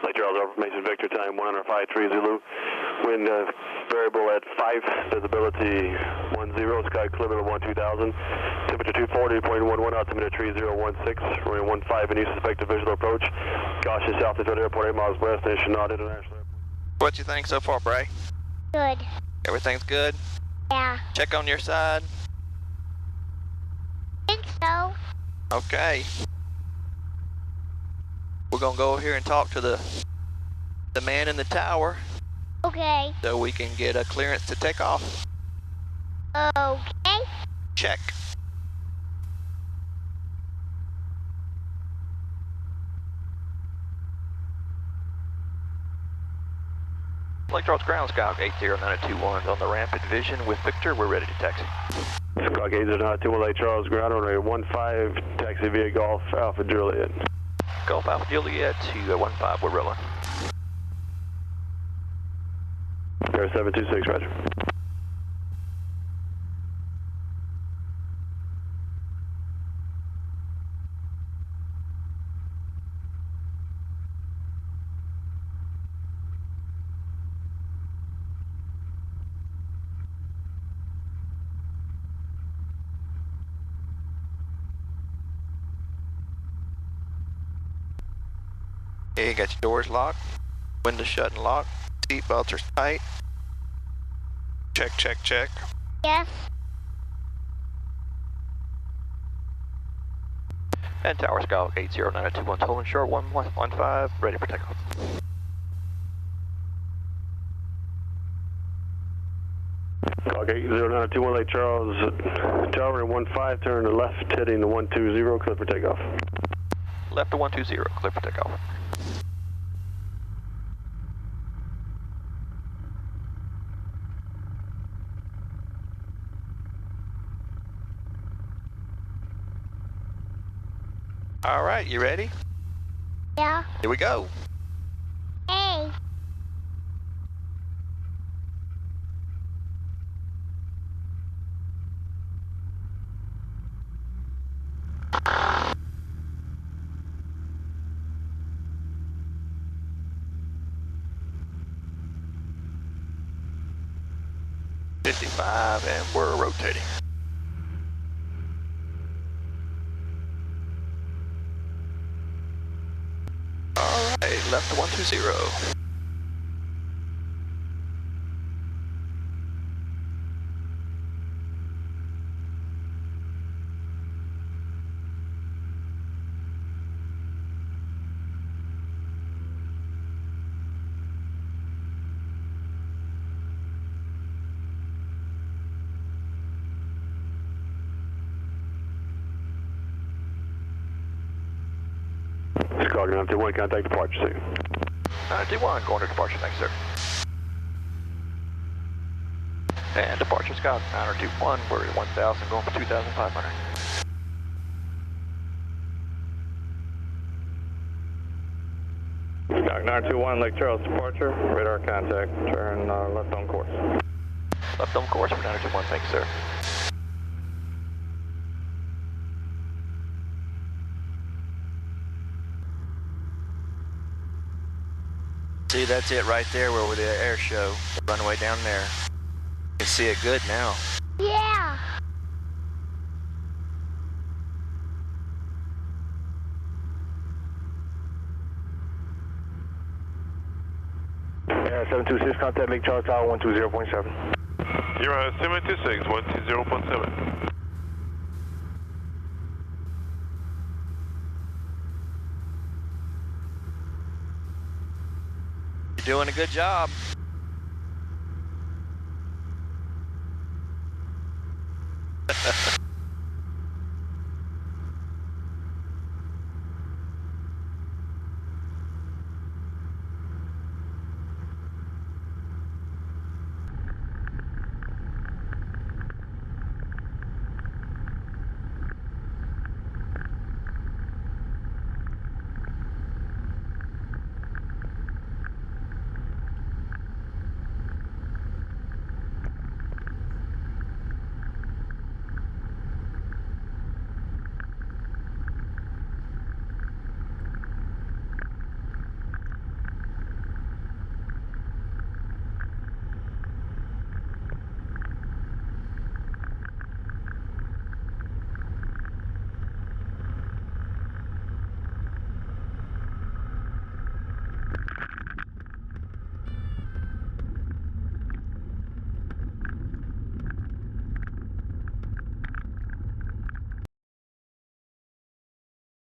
Lake Charles, information Victor, time 105.3 Zulu. Wind variable at 5, visibility 10, sky clear level 12,000. Temperature 240.11, altimeter 3016, runway 15 in east, suspected visual approach. Caution south to Airport, 8 miles west, Nation Not International Airport. What you think so far, Bray? Good. Everything's good? Yeah. Check on your side. Think so. Okay. We're gonna go over here and talk to the man in the tower Okay. so we can get a clearance to take off. Okay. Check. Lake Charles Ground, Skyhawk 80921 on the ramp at Vision with Victor. We're ready to taxi. Skyhawk 80921 Lake Charles Ground, runway 15, taxi via Golf Alpha Juliet. Golf Alpha Juliet to 15, we're rolling. Air 726, roger. Okay, you got your doors locked, windows shut and locked, seat belts are tight. Check, check, check. Yes. And Tower Skyhawk 80921 holding short 115, ready for takeoff. Skyhawk 80921 Lake Charles Tower, 15, turn to left, heading to 120, clear for takeoff. Left to 120, clear for takeoff. All right, you ready? Yeah. Here we go. Hey. .55 and we're rotating. All right, left to 120. Skyhawk 921, contact departure, sir. 921, going to departure, thanks, sir. And departure, Skyhawk 921, we're at 1,000, going for 2,500. Skyhawk 921, Lake Charles departure, radar contact, turn left on course. Left on course for 921, thanks, sir. See, that's it right there where the air show, the runway down there. You can see it good now. Yeah. Yeah, 726, contact Lake Charles Tower 120.7. You're at 726, 120.7. You're doing a good job.